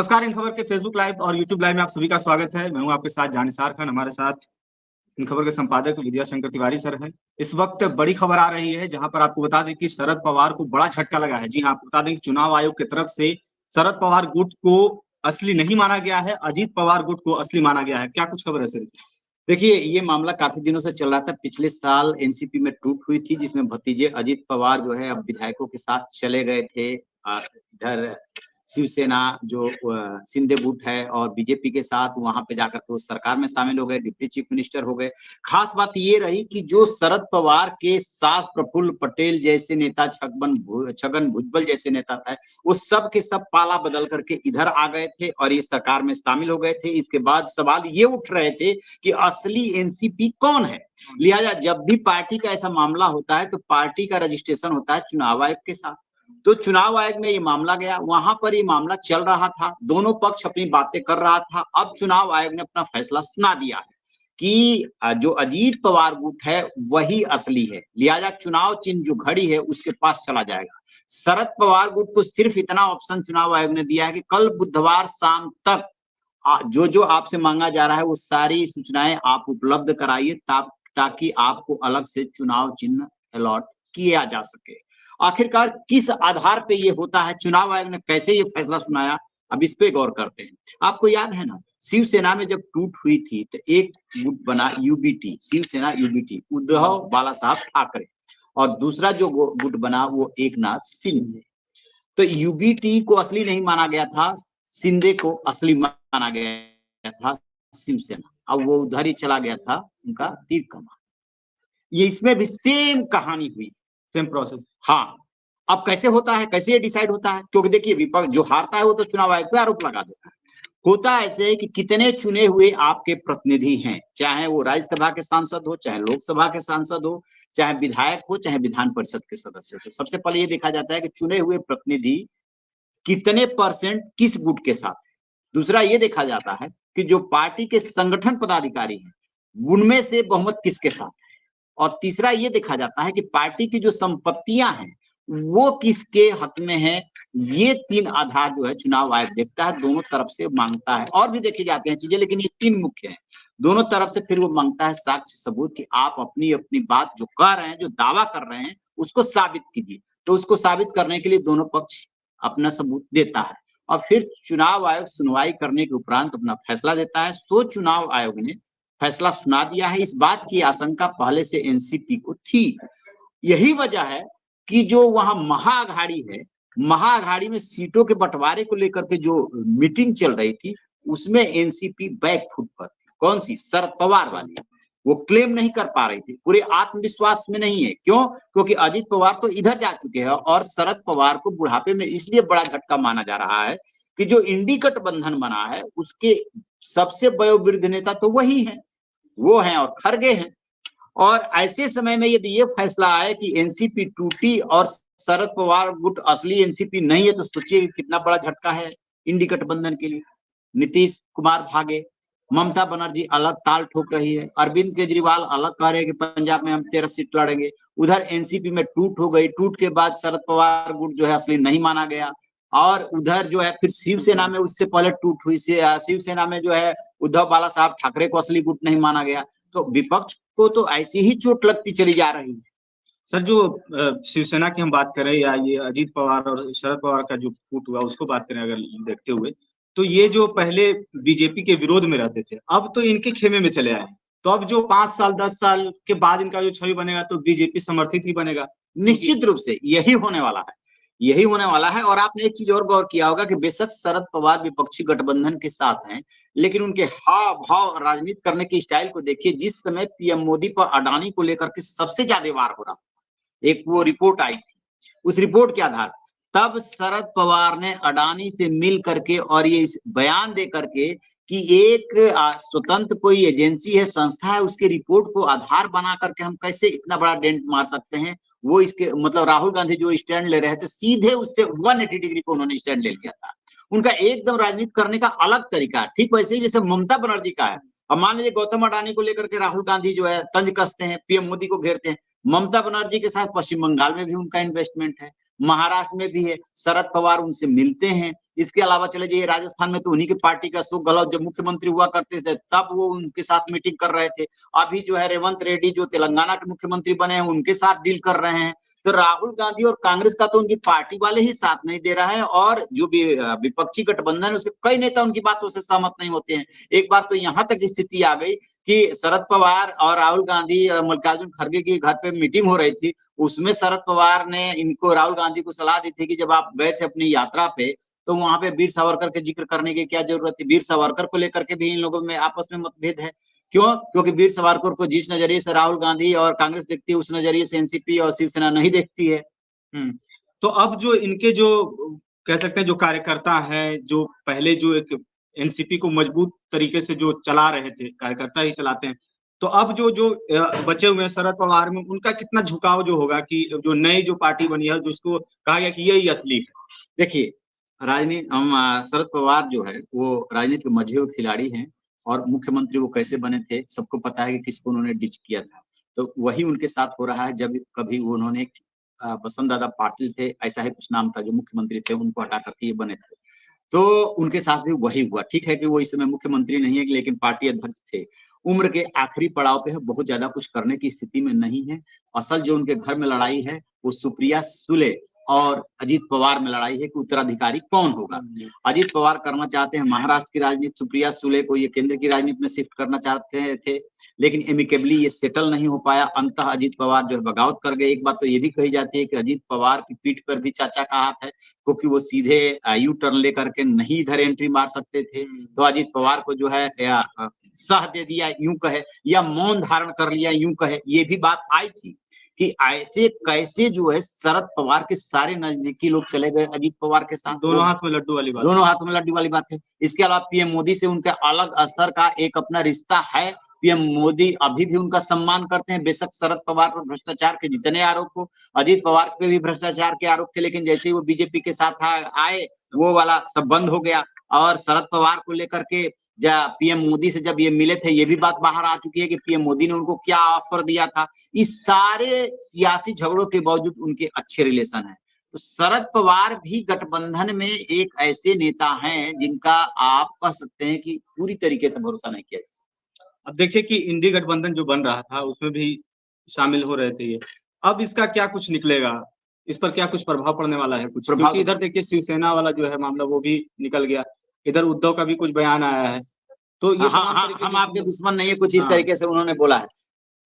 नमस्कार। इन खबर के फेसबुक लाइव और यूट्यूब लाइव में आप सभी का स्वागत है। मैं हूं आपके साथ जानिसार खान। हमारे साथ इन खबर के संपादक विद्या शंकर तिवारी सर हैं। इस वक्त बड़ी खबर आ रही है जहां पर आपको बता दें कि शरद पवार को बड़ा झटका लगा है। जी हां, आपको बता दें कि चुनाव आयोग की तरफ से शरद पवार गुट को असली नहीं माना गया है, अजीत पवार गुट को असली माना गया है। क्या कुछ खबर है सर? देखिए, ये मामला काफ़ी दिनों से चल रहा था। पिछले साल एनसीपी में टूट हुई थी, जिसमें भतीजे अजित पवार जो है अब विधायकों के साथ चले गए थे। इधर शिवसेना जो शिंदे गुट है और बीजेपी के साथ वहाँ पे जाकर के वो सरकार में शामिल हो गए, डिप्टी चीफ मिनिस्टर हो गए। खास बात ये रही कि जो शरद पवार के साथ प्रफुल्ल पटेल जैसे नेता, छगन भुजबल जैसे नेता थे, वो सब के सब पाला बदल करके इधर आ गए थे और ये सरकार में शामिल हो गए थे। इसके बाद सवाल ये उठ रहे थे कि असली एनसीपी कौन है। लिहाजा जब भी पार्टी का ऐसा मामला होता है तो पार्टी का रजिस्ट्रेशन होता है चुनाव आयोग के साथ। तो चुनाव आयोग में ये मामला गया, वहां पर ये मामला चल रहा था, दोनों पक्ष अपनी बातें कर रहा था। अब चुनाव आयोग ने अपना फैसला सुना दिया है कि जो अजीत पवार गुट है वही असली है। लिहाजा चुनाव चिन्ह जो घड़ी है उसके पास चला जाएगा। शरद पवार गुट को सिर्फ इतना ऑप्शन चुनाव आयोग ने दिया है कि कल बुधवार शाम तक जो जो आपसे मांगा जा रहा है वो सारी सूचनाएं आप उपलब्ध कराइए ताकि आपको अलग से चुनाव चिन्ह अलॉट किया जा सके। आखिरकार किस आधार पे ये होता है, चुनाव आयोग ने कैसे ये फैसला सुनाया, अब इस पे गौर करते हैं। आपको याद है ना, शिवसेना में जब टूट हुई थी तो एक गुट बना यूबीटी, शिवसेना यूबीटी, उद्धव बाला साहब ठाकरे, और दूसरा जो गुट बना वो एकनाथ शिंदे। तो यूबीटी को असली नहीं माना गया था, शिंदे को असली माना गया था शिवसेना। अब वो उधर ही चला गया था उनका तीर कमान। ये इसमें भी सेम कहानी हुई, सेम प्रोसेस। हाँ। अब कैसे होता है, कैसे ये डिसाइड होता है? क्योंकि देखिए, विपक्ष जो हारता है वो तो चुनाव आयोग पे आरोप लगा देता है। होता ऐसे है कि कितने चुने हुए आपके प्रतिनिधि हैं, चाहे वो राज्यसभा के सांसद हो, चाहे लोकसभा के सांसद हो, चाहे विधायक हो, चाहे विधान परिषद के सदस्य हो। तो सबसे पहले ये देखा जाता है कि चुने हुए प्रतिनिधि कितने परसेंट किस गुट के साथ है। दूसरा ये देखा जाता है कि जो पार्टी के संगठन पदाधिकारी हैं उनमें से बहुमत किसके साथ है। और तीसरा ये देखा जाता है कि पार्टी की जो संपत्तियां हैं वो किसके हक में है। ये तीन आधार जो है चुनाव आयोग देखता है, दोनों तरफ से मांगता है। और भी देखी जाती हैं चीजें, लेकिन ये तीन मुख्य हैं। दोनों तरफ से फिर वो मांगता है साक्ष्य सबूत कि आप अपनी अपनी बात जो कह रहे हैं, जो दावा कर रहे हैं, उसको साबित कीजिए। तो उसको साबित करने के लिए दोनों पक्ष अपना सबूत देता है और फिर चुनाव आयोग सुनवाई करने के उपरांत अपना फैसला देता है। सो चुनाव आयोग ने फैसला सुना दिया है। इस बात की आशंका पहले से एनसीपी को थी। यही वजह है कि जो वहां महाअघाड़ी है, महाअघाड़ी में सीटों के बंटवारे को लेकर के जो मीटिंग चल रही थी उसमें एनसीपी बैकफुट पर थी। कौन सी? शरद पवार वाली। वो क्लेम नहीं कर पा रही थी, पूरे आत्मविश्वास में नहीं है। क्यों? क्योंकि अजित पवार तो इधर जा चुके हैं और शरद पवार को बुढ़ापे में इसलिए बड़ा झटका माना जा रहा है कि जो इंडी गठबंधन बना है उसके सबसे वयोवृद्ध नेता तो वही है, वो हैं और खड़गे हैं। और ऐसे समय में यदि ये फैसला आए कि एनसीपी टूटी और शरद पवार गुट असली एनसीपी नहीं है, तो सोचिए कितना बड़ा झटका है इंडी गठबंधन के लिए। नीतीश कुमार भागे, ममता बनर्जी अलग ताल ठोक रही है, अरविंद केजरीवाल अलग कह रहे हैं कि पंजाब में हम 13 सीट लड़ेंगे। उधर एनसीपी में टूट हो गई, टूट के बाद शरद पवार गुट जो है असली नहीं माना गया। और उधर जो है फिर शिवसेना में उससे पहले टूट हुई, शिवसेना में जो है उद्धव बाला साहब ठाकरे को असली गुट नहीं माना गया। तो विपक्ष को तो ऐसी ही चोट लगती चली जा रही है। सर, जो शिवसेना की हम बात करें या ये अजीत पवार और शरद पवार का जो फूट हुआ उसको बात करें अगर देखते हुए, तो ये जो पहले बीजेपी के विरोध में रहते थे अब तो इनके खेमे में चले आए हैं। तो अब जो 5 साल 10 साल के बाद इनका जो छवि बनेगा तो बीजेपी समर्थित ही बनेगा। निश्चित रूप से यही होने वाला है, यही होने वाला है। और आपने एक चीज और गौर किया होगा कि बेशक शरद पवार विपक्षी गठबंधन के साथ हैं, लेकिन उनके हाव भाव, राजनीति करने की स्टाइल को देखिए। जिस समय पीएम मोदी पर अडानी को लेकर के सबसे ज्यादा वार हो रहा था, एक वो रिपोर्ट आई थी, उस रिपोर्ट के आधार तब शरद पवार ने अडानी से मिल करके और ये बयान दे करके कि एक स्वतंत्र कोई एजेंसी है, संस्था है, उसके रिपोर्ट को आधार बना करके हम कैसे इतना बड़ा डेंट मार सकते हैं। वो इसके मतलब राहुल गांधी जो स्टैंड ले रहे थे सीधे उससे 180 डिग्री को उन्होंने स्टैंड ले लिया था। उनका एकदम राजनीति करने का अलग तरीका है, ठीक वैसे ही जैसे ममता बनर्जी का है। अब मान लीजिए गौतम अडानी को लेकर के राहुल गांधी जो है तंज कसते हैं, पीएम मोदी को घेरते हैं। ममता बनर्जी के साथ पश्चिम बंगाल में भी उनका इन्वेस्टमेंट है, महाराष्ट्र में भी है, शरद पवार उनसे मिलते हैं। इसके अलावा चले जाइए राजस्थान में तो उन्हीं की पार्टी का अशोक गहलोत जब मुख्यमंत्री हुआ करते थे तब वो उनके साथ मीटिंग कर रहे थे। अभी जो है रेवंत रेड्डी जो तेलंगाना के मुख्यमंत्री बने हैं उनके साथ डील कर रहे हैं। तो राहुल गांधी और कांग्रेस का तो उनकी पार्टी वाले ही साथ नहीं दे रहा है, और जो भी विपक्षी गठबंधन है उसके कई नेता उनकी बातों से सहमत नहीं होते हैं। एक बार तो यहाँ तक स्थिति आ गई कि शरद पवार और राहुल गांधी और मल्लिकार्जुन खड़गे के घर पे मीटिंग हो रही थी, उसमें शरद पवार ने इनको राहुल गांधी को सलाह दी थी कि जब आप गए थे अपनी यात्रा पे तो वहां पे वीर सावरकर के जिक्र करने की क्या जरूरत थी। वीर सावरकर को लेकर के भी इन लोगों में आपस में मतभेद है। क्यों? क्योंकि वीर सावरकर को जिस नजरिए से राहुल गांधी और कांग्रेस देखती है उस नजरिए से एनसीपी और शिवसेना नहीं देखती है। तो अब जो इनके जो कह सकते हैं जो कार्यकर्ता हैं, जो पहले जो एक एनसीपी को मजबूत तरीके से जो चला रहे थे, कार्यकर्ता ही चलाते हैं, तो अब जो जो बचे हुए हैं शरद पवार में, उनका कितना झुकाव जो होगा कि जो नई जो पार्टी बनी है जिसको कहा गया कि यही असली है। देखिए राजनीति शरद पवार जो है वो राजनीति के मंझे हुए खिलाड़ी हैं, और मुख्यमंत्री वो कैसे बने थे सबको पता है कि किसको उन्होंने डिच किया था। तो वही उनके साथ हो रहा है। जब कभी उन्होंने बसंत दादा पाटिल थे, ऐसा ही कुछ नाम था जो मुख्यमंत्री थे, उनको हटा करके ये बने थे, तो उनके साथ भी वही हुआ। ठीक है कि वो इस समय मुख्यमंत्री नहीं है लेकिन पार्टी अध्यक्ष थे। उम्र के आखिरी पड़ाव पे है, बहुत ज्यादा कुछ करने की स्थिति में नहीं है। असल जो उनके घर में लड़ाई है वो सुप्रिया सुले और अजीत पवार में लड़ाई है कि उत्तराधिकारी कौन होगा। अजीत पवार करना चाहते हैं महाराष्ट्र की राजनीति, सुप्रिया सुले को ये केंद्र की राजनीति में शिफ्ट करना चाहते थे, लेकिन एमिकेबली ये सेटल नहीं हो पाया। अंततः अजीत पवार जो है बगावत कर गए। एक बात तो ये भी कही जाती है कि अजीत पवार की पीठ पर भी चाचा का हाथ है, क्योंकि वो सीधे यू टर्न लेकर के नहीं इधर एंट्री मार सकते थे, तो अजीत पवार को जो है या सह दे दिया यूं कहे, या मौन धारण कर लिया यूं कहे। ये भी बात आई थी कि ऐसे कैसे जो है शरद पवार के सारे नजदीकी लोग चले गए अजीत पवार के साथ। दोनों हाथ में लड्डू वाली बात, दोनों हाथों में लड्डू वाली बात है। इसके अलावा पीएम मोदी से उनका अलग स्तर का एक अपना रिश्ता है। पीएम मोदी अभी भी उनका सम्मान करते हैं, बेशक शरद पवार पर भ्रष्टाचार के जितने आरोप हो, अजीत पवार पे भी भ्रष्टाचार के आरोप थे, लेकिन जैसे ही वो बीजेपी के साथ आए वो वाला सब बंद हो गया। और शरद पवार को लेकर के पीएम मोदी से जब ये मिले थे, ये भी बात बाहर आ चुकी है कि पीएम मोदी ने उनको क्या ऑफर दिया था। इस सारे सियासी झगड़ों के बावजूद उनके अच्छे रिलेशन है। तो शरद पवार भी गठबंधन में एक ऐसे नेता हैं जिनका आप कह सकते हैं कि पूरी तरीके से भरोसा नहीं किया जा सकता। अब देखिए कि इंडी गठबंधन जो बन रहा था उसमें भी शामिल हो रहे थे ये, अब इसका क्या कुछ निकलेगा, इस पर क्या कुछ प्रभाव पड़ने वाला है कुछ? क्योंकि इधर देखिए शिवसेना वाला जो है मामला वो भी निकल गया, इधर उद्धव का भी कुछ बयान आया है, तो ये हम आपके दुश्मन नहीं है, कुछ इस तरीके से उन्होंने बोला है।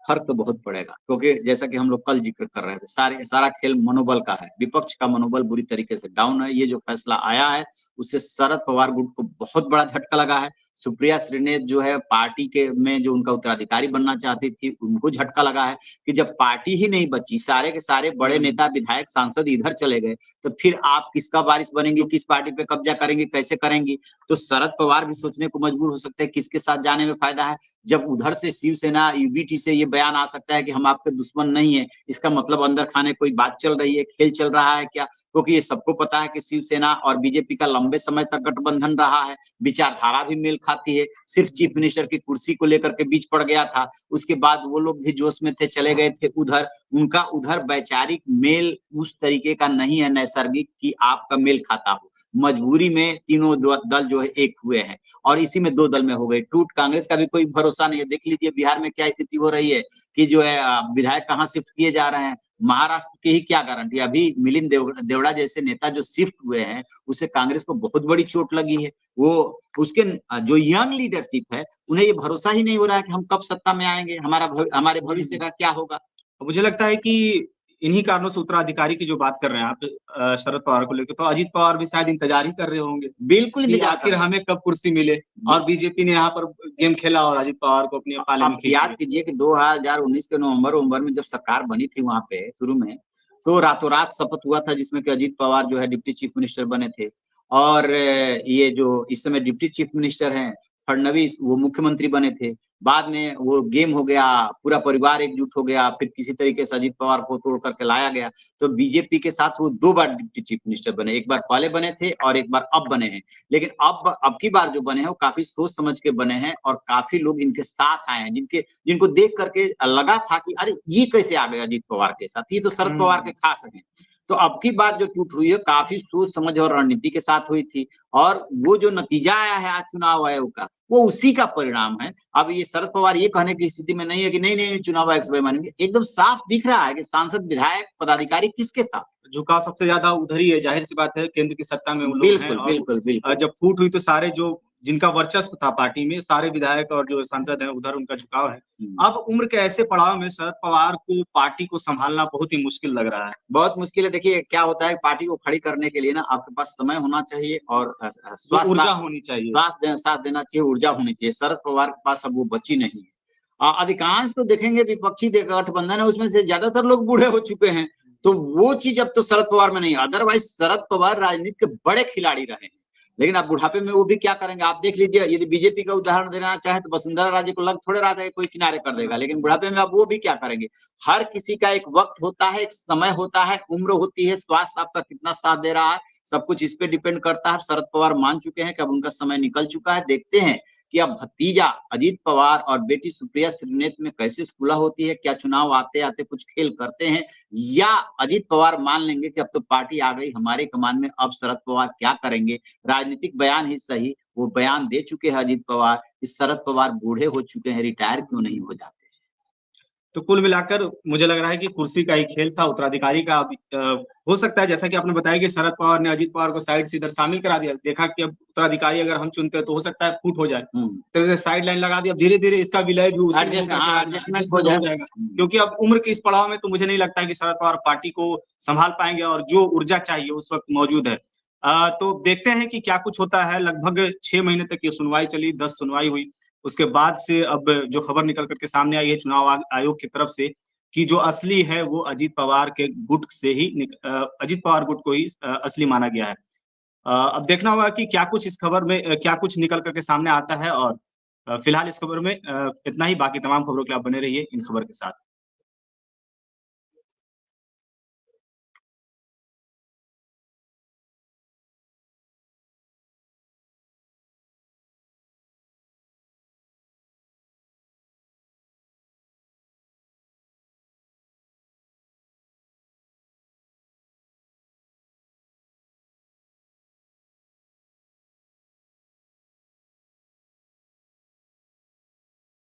फर्क तो बहुत पड़ेगा, क्योंकि जैसा कि हम लोग कल जिक्र कर रहे थे, सारा खेल मनोबल का है। विपक्ष का मनोबल बुरी तरीके से डाउन है। ये जो फैसला आया है उससे शरद पवार गुट को बहुत बड़ा झटका लगा है। सुप्रिया श्रीनेत जो है पार्टी के में जो उनका उत्तराधिकारी बनना चाहती थी, उनको झटका लगा है कि जब पार्टी ही नहीं बची, सारे के सारे बड़े नेता विधायक सांसद इधर चले गए, तो फिर आप किसका वारिस बनेंगे, किस पार्टी पे कब्जा करेंगे, कैसे करेंगे। तो शरद पवार भी सोचने को मजबूर हो सकते हैं किसके साथ जाने में फायदा है। जब उधर से शिवसेना यूबीटी से ये बयान आ सकता है कि हम आपके दुश्मन नहीं है, इसका मतलब अंदर खाने कोई बात चल रही है, खेल चल रहा है क्या? क्योंकि ये सबको पता है कि शिवसेना और बीजेपी का लंबे समय तक गठबंधन रहा है, विचारधारा भी मेल खाती है। सिर्फ चीफ मिनिस्टर की कुर्सी को लेकर के बीच पड़ गया था, उसके बाद वो लोग भी जोश में थे, चले गए थे उधर। उनका उधर वैचारिक मेल उस तरीके का नहीं है नैसर्गिक कि आपका मेल खाता हो। मजबूरी में तीनों दल जो है एक हुए हैं, और इसी में दो दल में हो गए टूट। कांग्रेस का भी कोई भरोसा नहीं है। देख लीजिए बिहार में क्या स्थिति हो रही है कि जो है विधायक कहाँ शिफ्ट किए जा रहे हैं। महाराष्ट्र की ही क्या गारंटी, अभी मिलिंद देवड़ा जैसे नेता जो शिफ्ट हुए हैं उसे कांग्रेस को बहुत बड़ी चोट लगी है। वो उसके जो यंग लीडरशिप है उन्हें ये भरोसा ही नहीं हो रहा है कि हम कब सत्ता में आएंगे, हमारे भविष्य का क्या होगा। मुझे लगता है कि इन्हीं कारणों से उत्तराधिकारी की जो बात कर रहे हैं आप शरद पवार को लेकर, तो अजीत पवार भी शायद इंतजार ही कर रहे होंगे। बिल्कुल इंतजार, आखिर हमें कब कुर्सी मिले, और बीजेपी ने यहाँ पर गेम खेला और अजीत पवार को अपने पाले में खींच। याद कीजिए कि 2019 के नवंबर में जब सरकार बनी थी वहां पे शुरू में, तो रातों रात शपथ हुआ था जिसमें कि अजीत पवार जो है डिप्टी चीफ मिनिस्टर बने थे, और ये जो इस समय डिप्टी चीफ मिनिस्टर हैं फडणवीस, वो मुख्यमंत्री बने थे। बाद में वो गेम हो गया, पूरा परिवार एकजुट हो गया, फिर किसी तरीके से अजीत पवार को तोड़ करके लाया गया। तो बीजेपी के साथ वो 2 बार डिप्टी चीफ मिनिस्टर बने, एक बार पहले बने थे और एक बार अब बने हैं। लेकिन अब की बार जो बने हैं वो काफी सोच समझ के बने हैं, और काफी लोग इनके साथ आए हैं जिनको देख करके लगा था कि अरे ये कैसे आ गए अजीत पवार के साथ, ये तो शरद पवार के खास हैं। तो तो अब की बात जो टूट हुई है काफी सोच समझ और रणनीति के साथ हुई थी, और वो जो नतीजा आया है आज चुनाव आयोग का, वो उसी का परिणाम है। अब ये शरद पवार ये कहने की स्थिति में नहीं है कि नहीं चुनाव आयोग से बेईमानी, एकदम साफ दिख रहा है कि सांसद, विधायक, पदाधिकारी किसके साथ। झुकाव सबसे ज्यादा उधर ही है, जाहिर सी बात है, केंद्र की सत्ता में वो लोग हैं। बिल्कुल, और बिल्कुल, बिल्कुल। जब फूट हुई तो सारे जो जिनका वर्चस्व था पार्टी में, सारे विधायक और जो सांसद हैं उधर उनका झुकाव है। अब उम्र के ऐसे पड़ाव में शरद पवार को पार्टी को संभालना बहुत ही मुश्किल लग रहा है। बहुत मुश्किल है। देखिए क्या होता है, पार्टी को खड़ी करने के लिए ना आपके पास समय होना चाहिए और ऊर्जा होनी चाहिए, साथ देना चाहिए, ऊर्जा होनी चाहिए। शरद पवार के पास अब वो बची नहीं है। अधिकांश तो देखेंगे विपक्षी गठबंधन है, उसमें से ज्यादातर लोग बूढ़े हो चुके हैं, तो वो चीज अब तो शरद पवार में नहीं है। अदरवाइज शरद पवार राजनीति के बड़े खिलाड़ी रहे हैं, लेकिन अब बुढ़ापे में वो भी क्या करेंगे। आप देख लीजिए, यदि बीजेपी का उदाहरण देना चाहे तो वसुंधरा राजे को लग थोड़े रहा था कोई किनारे कर देगा, लेकिन बुढ़ापे में अब वो भी क्या करेंगे। हर किसी का एक वक्त होता है, एक समय होता है, उम्र होती है, स्वास्थ्य आपका कितना साथ दे रहा है, सब कुछ इस पे डिपेंड करता है। शरद पवार मान चुके हैं कि अब उनका समय निकल चुका है। देखते हैं कि अब भतीजा अजीत पवार और बेटी सुप्रिया श्रीनेत में कैसे सुलह होती है। क्या चुनाव आते आते कुछ खेल करते हैं, या अजीत पवार मान लेंगे कि अब तो पार्टी आ गई हमारे कमान में, अब शरद पवार क्या करेंगे। राजनीतिक बयान ही सही, वो बयान दे चुके हैं अजीत पवार, इस शरद पवार बूढ़े हो चुके हैं, रिटायर क्यों नहीं हो जाते। तो कुल मिलाकर मुझे लग रहा है कि कुर्सी का ही खेल था, उत्तराधिकारी का। हो सकता है जैसा कि आपने बताया कि शरद पवार ने अजीत पवार को साइड से इधर शामिल करा दिया, देखा कि अब उत्तराधिकारी अगर हम चुनते हैं तो हो सकता है फूट हो जाए, इस तरह से साइड लाइन लगा दी। अब धीरे धीरे इसका विलय भी एडजस्टमेंट हो जाएगा, क्योंकि अब उम्र के इस पड़ाव में तो मुझे नहीं लगता है कि शरद पवार पार्टी को संभाल पाएंगे, और जो ऊर्जा चाहिए उस वक्त मौजूद है। तो देखते हैं कि क्या कुछ होता है। लगभग 6 महीने तक ये सुनवाई चली, 10 सुनवाई हुई। उसके बाद से अब जो खबर निकल करके सामने आई है चुनाव आयोग की तरफ से, कि जो असली है वो अजीत पवार के गुट से ही अजीत पवार गुट को ही असली माना गया है। अब देखना होगा कि क्या कुछ इस खबर में क्या कुछ निकल करके सामने आता है। और फिलहाल इस खबर में इतना ही। बाकी तमाम खबरों के लिए आप बने रहिए इन खबर के साथ।